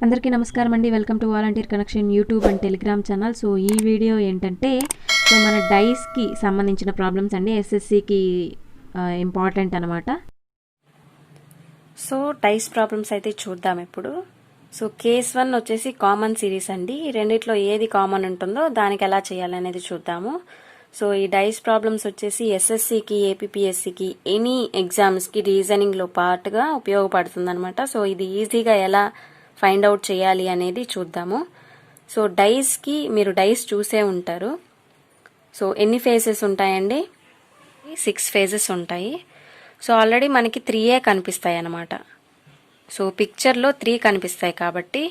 అందరికీ నమస్కారం అండి. Welcome to volunteer connection YouTube and Telegram channel. So ఈ వీడియో ఏంటంటే మన డైస్కి సంబంధించిన ప్రాబ్లమ్స్ అండి. ఎస్ఎస్సికి ఇంపార్టెంట్ అనమాట. సో డైస్ ప్రాబ్లమ్స్ అయితే చూద్దాం ఇప్పుడు. సో కేస్ 1 వచ్చేసి కామన్ సిరీస్ అండి. రెండిట్లో ఏది కామన్ ఉంటుందో దానికి ఎలా చేయాలనేది చూద్దాము. సో ఈ డైస్ ప్రాబ్లమ్స్ వచ్చేసి ఎస్ఎస్సికి, ఏపీపీఎస్సికి, ఎనీ ఎగ్జామ్స్కి రీజనింగ్లో పార్ట్గా ఉపయోగపడుతుంది అనమాట. సో ఇది ఈజీగా ఎలా ఫైండ్ అవుట్ చేయాలి అనేది చూద్దాము. సో డైస్కి మీరు డైస్ చూసే ఉంటారు. సో ఎన్ని ఫేజెస్ ఉంటాయండి? 6 ఫేజెస్ ఉంటాయి. సో ఆల్రెడీ మనకి 3 కనిపిస్తాయి అన్నమాట. సో పిక్చర్లో 3 కనిపిస్తాయి కాబట్టి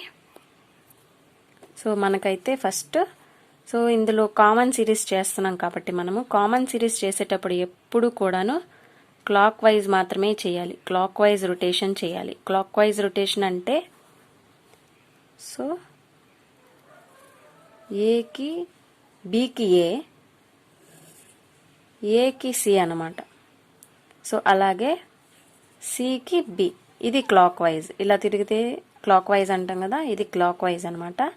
సో మనకైతే ఫస్ట్ సో ఇందులో కామన్ సిరీస్ చేస్తున్నాం కాబట్టి మనము కామన్ సిరీస్ చేసేటప్పుడు ఎప్పుడు కూడాను క్లాక్ వైజ్ మాత్రమే చేయాలి. క్లాక్ వైజ్ రొటేషన్ చేయాలి. క్లాక్ వైజ్ రొటేషన్ అంటే సో ఏకి బికి ఏకి సి అన్నమాట. సో అలాగే సికి బి, ఇది క్లాక్ వైజ్. ఇలా తిరిగితే క్లాక్ వైజ్ అంటాం కదా, ఇది క్లాక్ వైజ్ అనమాట.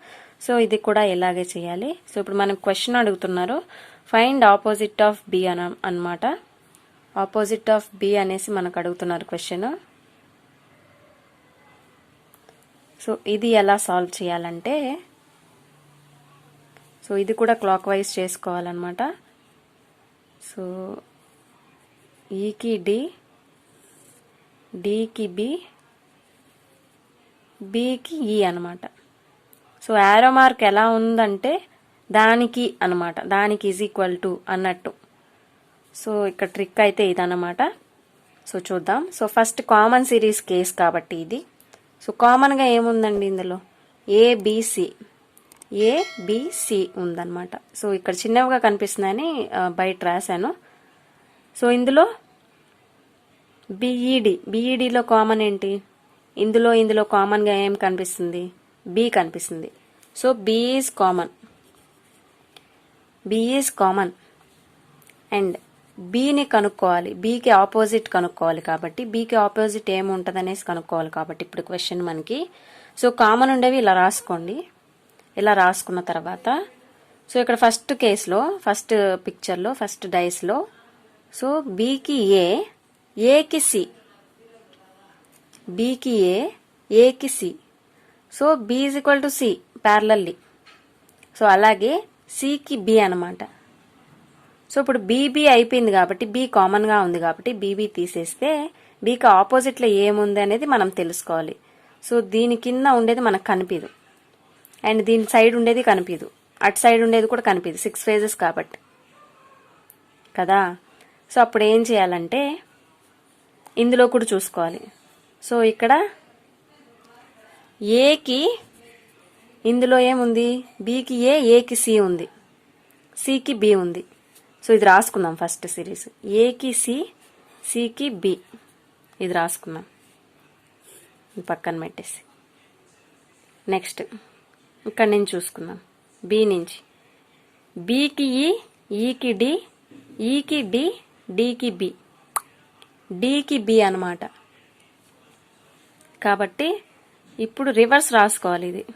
సో ఇది కూడా ఇలాగే చేయాలి. సో ఇప్పుడు మనం క్వశ్చన్ అడుగుతున్నారు, ఫైండ్ ఆపోజిట్ ఆఫ్ బి అనమాట. ఆపోజిట్ ఆఫ్ బి అనేసి మనకు అడుగుతున్నారు క్వశ్చన్. సో ఇది ఎలా సాల్వ్ చేయాలంటే సో ఇది కూడా క్లాక్ వైజ్ చేసుకోవాలన్నమాట. సో ఈకి డి, డికి బి, బికి ఈ అనమాట. సో యారో మార్క్ ఎలా ఉందంటే దానికి అనమాట, దానికి ఈజ్ ఈక్వల్ టు అన్నట్టు. సో ఇక్కడ ట్రిక్ అయితే ఇదన్నమాట. సో చూద్దాం. So first common series case కాబట్టి ఇది. సో కామన్గా ఏముందండి ఇందులో? ఏబిసి, ఏబిసి ఉందన్నమాట. సో ఇక్కడ చిన్నవిగా కనిపిస్తుందని బయట రాశాను. సో ఇందులో బిఈడి, బిఈడిలో కామన్ ఏంటి? ఇందులో కామన్గా ఏం కనిపిస్తుంది? బి కనిపిస్తుంది. So B is common, B is common. And బీని కనుక్కోవాలి, బీకి ఆపోజిట్ కనుక్కోవాలి కాబట్టి బీకి ఆపోజిట్ ఏముంటుంది అనేసి కనుక్కోవాలి కాబట్టి ఇప్పుడు క్వశ్చన్ మనకి. సో కామన్ ఉండేవి ఇలా రాసుకోండి. ఇలా రాసుకున్న తర్వాత సో ఇక్కడ ఫస్ట్ కేసులో, ఫస్ట్ పిక్చర్లో, ఫస్ట్ డైస్లో సో బీకి ఏకి సి, బీకి ఏకి C. So B is equal to C parallelly. So అలాగే సికి బి అనమాట. సో ఇప్పుడు బీబీ అయిపోయింది కాబట్టి బి కామన్గా ఉంది కాబట్టి బీబీ తీసేస్తే బీకి ఆపోజిట్లో ఏముంది అనేది మనం తెలుసుకోవాలి. సో దీని కింద ఉండేది మనకు కనిపించదు, అండ్ దీని సైడ్ ఉండేది కనిపించదు, అటు సైడ్ ఉండేది కూడా కనిపించదు. 6 ఫేజెస్ కాబట్టి కదా. సో అప్పుడు ఏం చేయాలంటే ఇందులో కూడా చూసుకోవాలి. సో ఇక్కడ ఏకి ఇందులో ఏముంది? బీకి ఏకి సి ఉంది, సికి బి ఉంది. సో ఇది రాసుకుందాం ఫస్ట్ సిరీస్. ఏకి సి, సికి బి, ఇది రాసుకుందాం పక్కన పెట్టేసి. నెక్స్ట్ ఇక్కడ నుంచి చూసుకుందాం. బి నుంచి బికి ఈకి డి, ఈకి డి, డికి బి, డికి బి అనమాట. కాబట్టి ఇప్పుడు రివర్స్ రాసుకోవాలి ఇది.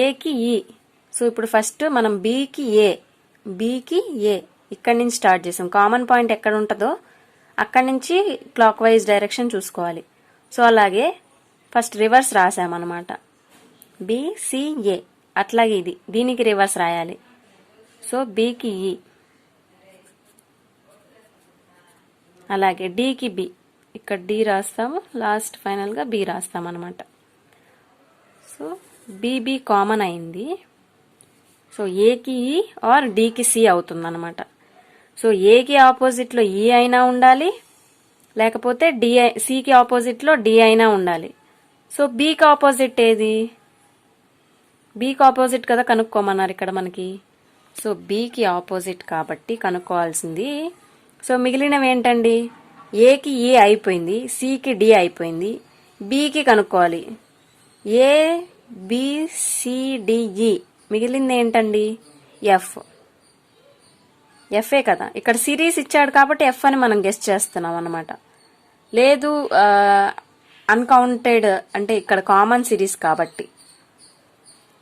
ఏకి ఈ. సో ఇప్పుడు ఫస్ట్ మనం బికి బీకి ఏ ఇక్కడి నుంచి స్టార్ట్ చేసాం. కామన్ పాయింట్ ఎక్కడ ఉంటుందో అక్కడి నుంచి క్లాక్ వైజ్ డైరెక్షన్ చూసుకోవాలి. సో అలాగే ఫస్ట్ రివర్స్ రాసామన్నమాట. బిసిఏ, అట్లాగే ఇది దీనికి రివర్స్ రాయాలి. సో బికి ఈ, అలాగే డికి బి, ఇక్కడ డి రాస్తాము, లాస్ట్ ఫైనల్గా బి రాస్తాం అనమాట. సో బీబీ కామన్ అయింది. సో ఏకి ఈ ఆర్ డికి సి అవుతుంది అనమాట. సో ఏకి ఆపోజిట్లో ఈ అయినా ఉండాలి, లేకపోతే సికి ఆపోజిట్లో డి అయినా ఉండాలి. సో బీకి ఆపోజిట్ ఏది? బీకి ఆపోజిట్ కదా కనుక్కోమన్నారు ఇక్కడ మనకి. సో బీకి ఆపోజిట్ కాబట్టి కనుక్కోవాల్సింది. సో మిగిలినవి ఏంటండి? ఏకి ఏ అయిపోయింది, సికి డి అయిపోయింది, బీకి కనుక్కోవాలి. ఏ బి సి డి ఈ, మిగిలింది ఏంటండి? ఎఫ్. ఎఫ్ఏ కదా, ఇక్కడ సిరీస్ ఇచ్చాడు కాబట్టి ఎఫ్ అని మనం గెస్ చేస్తున్నాం అనమాట. లేదు అన్కౌంటెడ్ అంటే ఇక్కడ కామన్ సిరీస్ కాబట్టి.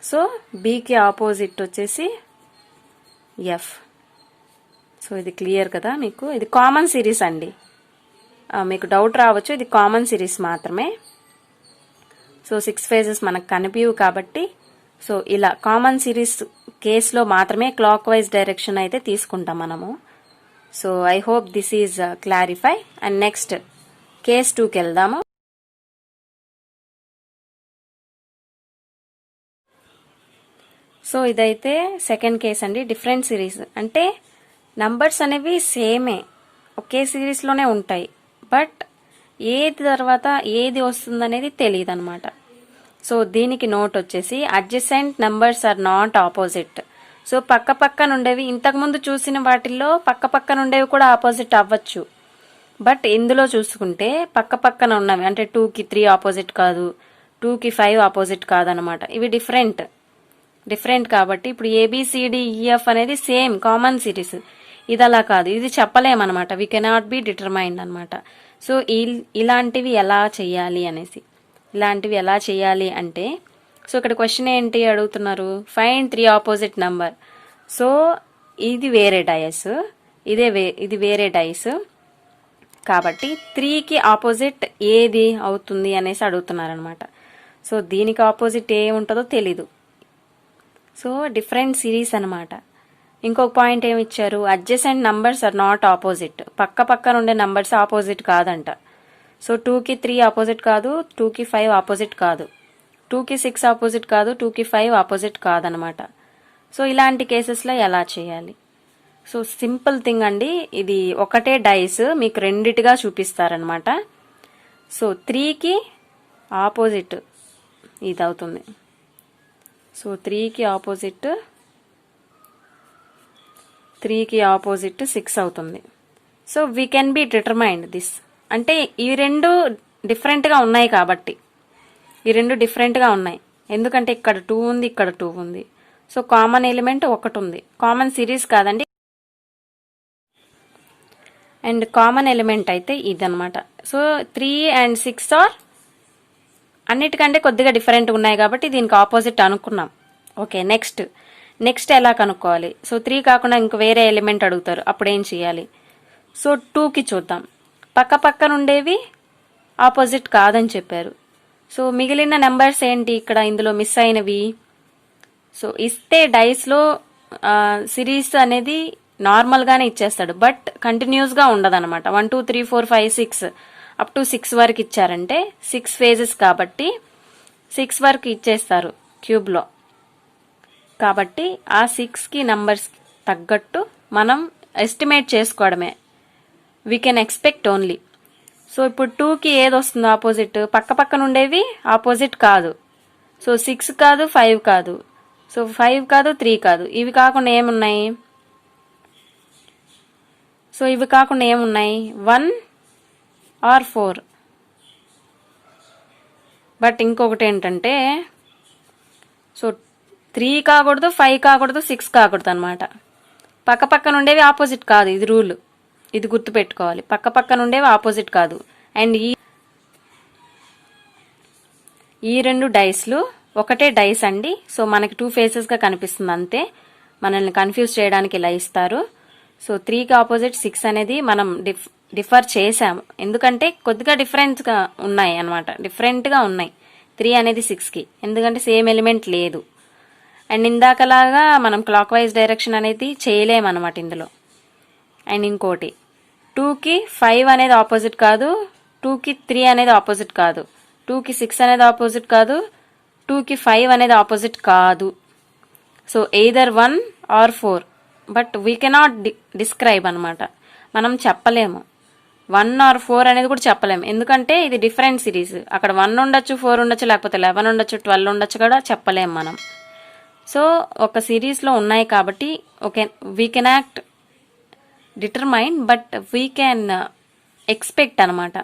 సో బికి ఆపోజిట్ వచ్చేసి ఎఫ్. సో ఇది క్లియర్ కదా మీకు? ఇది కామన్ సిరీస్ అండి. మీకు డౌట్ రావచ్చు, ఇది కామన్ సిరీస్ మాత్రమే. సో 6 ఫేజెస్ మనకు కనిపించవు కాబట్టి సో ఇలా కామన్ సిరీస్ కేసులో మాత్రమే క్లాక్ వైజ్ డైరెక్షన్ అయితే తీసుకుంటాం మనము. So I hope this is clarify. And next case 2కి వెళ్దాము. సో ఇదైతే సెకండ్ కేస్ అండి. డిఫరెంట్ సిరీస్ అంటే నంబర్స్ అనేవి సేమే, ఒకే సిరీస్లోనే ఉంటాయి, బట్ ఏది తర్వాత ఏది వస్తుందనేది తెలియదు అనమాట. సో దీనికి నోట్ వచ్చేసి adjacent numbers are not opposite. So పక్క పక్కన ఉండేవి ఇంతకుముందు చూసిన వాటిల్లో పక్క పక్కన ఉండేవి కూడా ఆపోజిట్ అవ్వచ్చు, బట్ ఇందులో చూసుకుంటే పక్క పక్కన ఉన్నవి అంటే 2కి 3 ఆపోజిట్ కాదు, 2కి 5 ఆపోజిట్ కాదనమాట. ఇవి డిఫరెంట్ కాబట్టి ఇప్పుడు ABCDEF అనేది సేమ్ కామన్ సిరీస్, ఇది అలా కాదు, ఇది చెప్పలేమన్నమాట. వీ కెనాట్ బి డిటర్మైన్డ్ అనమాట. సో ఇలాంటివి ఎలా చేయాలి అంటే సో ఇక్కడ క్వశ్చన్ ఏంటి అడుగుతున్నారు, ఫైండ్ 3 ఆపోజిట్ నంబర్. సో ఇది వేరే డైస్, ఇది వేరే డైస్ కాబట్టి 3కి ఆపోజిట్ ఏది అవుతుంది అనేసి అడుగుతున్నారనమాట. సో దీనికి ఆపోజిట్ ఏ ఉంటుందో తెలీదు. సో డిఫరెంట్ సిరీస్ అనమాట. ఇంకొక పాయింట్ ఏమి ఇచ్చారు, adjacent numbers are not opposite. పక్క పక్కన ఉండే నంబర్స్ ఆపోజిట్ కాదంట. సో 2కి 3 ఆపోజిట్ కాదు, 2కి 5 ఆపోజిట్ కాదు, 2కి 6 ఆపోజిట్ కాదు, 2కి 5 ఆపోజిట్ కాదనమాట. సో ఇలాంటి కేసెస్లో ఎలా చేయాలి? సో సింపుల్ థింగ్ అండి, ఇది ఒకటే డైస్ మీకు రెండిటిగా చూపిస్తారనమాట. సో 3కి ఆపోజిట్ ఇది అవుతుంది. సో 3కి ఆపోజిట్ 6 అవుతుంది. So we can be determined this. అంటే ఈ రెండు డిఫరెంట్గా ఉన్నాయి కాబట్టి, ఎందుకంటే ఇక్కడ 2 ఉంది, ఇక్కడ 2 ఉంది. సో కామన్ ఎలిమెంట్ ఒకటి ఉంది, కామన్ సిరీస్ కాదండి. అండ్ కామన్ ఎలిమెంట్ అయితే ఇదనమాట. సో 3 and 6 ఆర్ అన్నిటికంటే కొద్దిగా డిఫరెంట్ ఉన్నాయి కాబట్టి దీనికి ఆపోజిట్ అనుకున్నాం. ఓకే, నెక్స్ట్ ఎలా కనుక్కోవాలి? సో 3 కాకుండా ఇంక వేరే ఎలిమెంట్ అడుగుతారు, అప్పుడు ఏం చేయాలి? సో 2కి చూద్దాం. పక్క పక్కన ఉండేవి ఆపోజిట్ కాదని చెప్పారు. సో మిగిలిన నెంబర్స్ ఏంటి ఇక్కడ ఇందులో మిస్ అయినవి? సో ఇస్తే డైస్లో సిరీస్ అనేది నార్మల్గానే ఇచ్చేస్తాడు, బట్ కంటిన్యూస్గా ఉండదన్నమాట. 1 2 3 4 5 6 అప్ టు 6 వరకు ఇచ్చారంటే 6 ఫేజెస్ కాబట్టి 6 వరకు ఇచ్చేస్తారు క్యూబ్లో. కాబట్టి ఆ 6కి నంబర్స్ తగ్గట్టు మనం ఎస్టిమేట్ చేసుకోవడమే. We can expect only. So ఇప్పుడు 2కి ఏది వస్తుందో ఆపోజిట్, పక్క పక్కన ఉండేవి ఆపోజిట్ కాదు. సో 6 కాదు, 5 కాదు, సో 5 కాదు, 3 కాదు. ఇవి కాకుండా ఏమున్నాయి? 1 or 4. బట్ ఇంకొకటి ఏంటంటే సో 3 కాకూడదు, 5 కాకూడదు, 6 కాకూడదు అనమాట. పక్క పక్కన ఉండేవి ఆపోజిట్ కాదు, ఇది రూల్, ఇది గుర్తుపెట్టుకోవాలి. పక్క పక్కన ఉండేవి ఆపోజిట్ కాదు. అండ్ ఈ రెండు డైస్లు ఒకటే డైస్ అండి. సో మనకి 2 ఫేసెస్గా కనిపిస్తుంది అంతే. మనల్ని కన్ఫ్యూజ్ చేయడానికి ఇలా ఇస్తారు. సో 3కి ఆపోజిట్ 6 అనేది మనం డిఫర్ చేసాము, ఎందుకంటే కొద్దిగా డిఫరెంట్గా ఉన్నాయి అనమాట, డిఫరెంట్గా ఉన్నాయి 3 అనేది 6కి, ఎందుకంటే సేమ్ ఎలిమెంట్ లేదు. అండ్ ఇందాకలాగా మనం క్లాక్ వైజ్ డైరెక్షన్ అనేది చేయలేమన్నమాట ఇందులో. అండ్ ఇంకోటి 2కి 5 అనేది ఆపోజిట్ కాదు, 2కి 3 అనేది ఆపోజిట్ కాదు, 2కి 6 అనేది ఆపోజిట్ కాదు, 2కి 5 అనేది ఆపోజిట్ కాదు. So either 1 or 4, but we cannot describe అనమాట, మనం చెప్పలేము. 1 or 4 అనేది కూడా చెప్పలేము, ఎందుకంటే ఇది డిఫరెంట్ సిరీస్. అక్కడ 1 ఉండొచ్చు, 4 ఉండొచ్చు, లేకపోతే 11 ఉండొచ్చు, 12 ఉండొచ్చు కూడా చెప్పలేము మనం. సో ఒక సిరీస్లో ఉన్నాయి కాబట్టి okay, we cannot determine, but we can expect అనమాట.